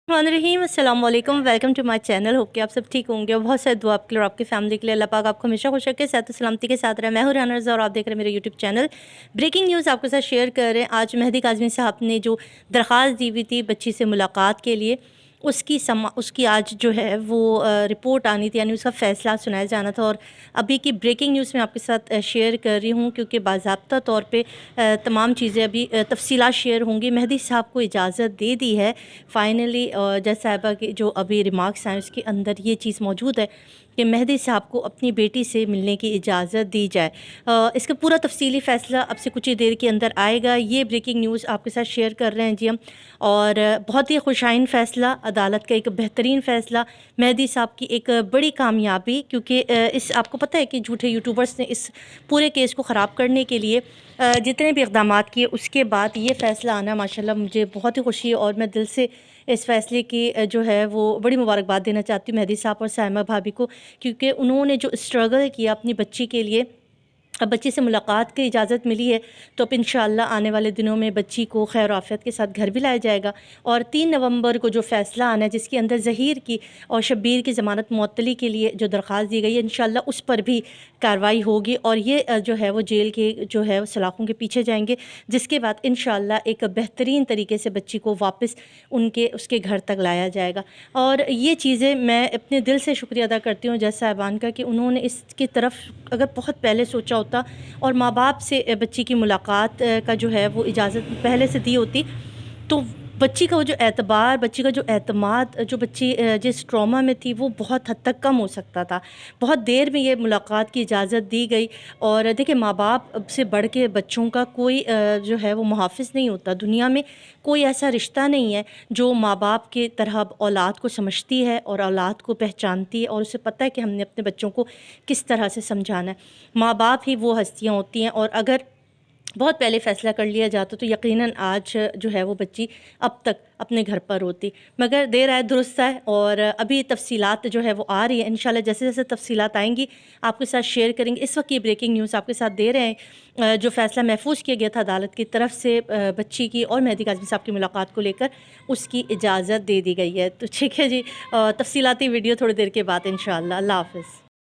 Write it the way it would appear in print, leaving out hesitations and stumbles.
रहीम अस्सलाम वालेकुम, welcome to my channel. Hope कि आप सब ठीक होंगे और बहुत सारी दुआ आपके लिए और आपकी फैमिली के लिए। अल्लाह पाक आपको हमेशा खुश रखे, सेहत सलामती के साथ रहे। मैं हूं राना रज़ा और आप देख रहे हैं मेरे यूट्यूब चैनल। ब्रेकिंग न्यूज़ आपके साथ शेयर कर रहे हैं। आज मेहदी काज़मी साहब ने जो दरख्वास्त दी हुई थी बच्ची से मुलाकात के लिए, उसकी आज जो है वो रिपोर्ट आनी थी, यानी उसका फ़ैसला सुनाया जाना था। और अभी की ब्रेकिंग न्यूज़ मैं आपके साथ शेयर कर रही हूँ, क्योंकि बाज़ाब्ता तौर पे तमाम चीज़ें अभी तफ़सीलात शेयर होंगी। मेहदी साहब को इजाज़त दे दी है फ़ाइनली। जज साहिबा के जो अभी रिमार्क्स हैं उसके अंदर ये चीज़ मौजूद है कि मेहदी साहब को अपनी बेटी से मिलने की इजाज़त दी जाए। इसका पूरा तफसीली फ़ैसला अब से कुछ ही देर के अंदर आएगा। ये ब्रेकिंग न्यूज़ आपके साथ शेयर कर रहे हैं जी हम। और बहुत ही खुशाइन फ़ैसला, अदालत का एक बेहतरीन फ़ैसला, मेहदी साहब की एक बड़ी कामयाबी। क्योंकि इस आपको पता है कि झूठे यूट्यूबर्स ने इस पूरे केस को ख़राब करने के लिए जितने भी इक़दामात किए, उसके बाद ये फ़ैसला आना माशाल्लाह मुझे बहुत ही खुशी है। और मैं दिल से इस फ़ैसले की जो है वो बड़ी मुबारकबाद देना चाहती हूँ मेहदी साहब और साइमा भाभी को, क्योंकि उन्होंने जो स्ट्रगल किया अपनी बच्ची के लिए। अब बच्ची से मुलाकात की इजाज़त मिली है, तो अब इंशाअल्लाह आने वाले दिनों में बच्ची को खैर आफ़ियत के साथ घर भी लाया जाएगा। और 3 नवंबर को जो फ़ैसला आना है, जिसके अंदर ज़हीर की और शब्बीर की ज़मानत मुअत्तली के लिए जो दरख्वास्त दी गई है, इंशाअल्लाह उस पर भी कार्रवाई होगी। और ये जो है वो जेल के जो है वो सलाखों के पीछे जाएंगे, जिसके बाद इंशाअल्लाह एक बेहतरीन तरीके से बच्ची को वापस उसके घर तक लाया जाएगा। और ये चीज़ें मैं अपने दिल से शुक्रिया अदा करती हूँ जज साहिबान का, कि उन्होंने इसकी तरफ अगर बहुत पहले सोचा होता और माँ बाप से बच्ची की मुलाकात का जो है वो इजाज़त पहले से दी होती, तो बच्ची का वो जो एतबार, बच्ची का जो एतमाद, जो बच्ची जिस ट्रॉमा में थी, वो बहुत हद तक कम हो सकता था। बहुत देर में ये मुलाकात की इजाज़त दी गई। और देखिए, माँ बाप से बढ़ के बच्चों का कोई जो है वो मुहाफ़िज़ नहीं होता। दुनिया में कोई ऐसा रिश्ता नहीं है जो माँ बाप की तरह औलाद को समझती है और औलाद को पहचानती है और उसे पता है कि हमने अपने बच्चों को किस तरह से समझाना है। माँ बाप ही वो हस्तियाँ होती हैं। और अगर बहुत पहले फ़ैसला कर लिया जाता तो यकीनन आज जो है वो बच्ची अब तक अपने घर पर होती। मगर देर आए दुरुस्त आए। और अभी तफ़सीलात जो है वो आ रही है, इंशाल्लाह जैसे जैसे तफ़सीलात आएंगी आपके साथ शेयर करेंगे। इस वक्त ये ब्रेकिंग न्यूज़ आपके साथ दे रहे हैं। जो फ़ैसला महफूज किया गया था अदालत की तरफ से बच्ची की और मेहदी काज़मी साहब की मुलाकात को लेकर, उसकी इजाज़त दे दी गई है। तो ठीक है जी, तफ़सीलाती वीडियो थोड़ी देर के बाद इंशाल्लाह। अल्लाह हाफ़िज़।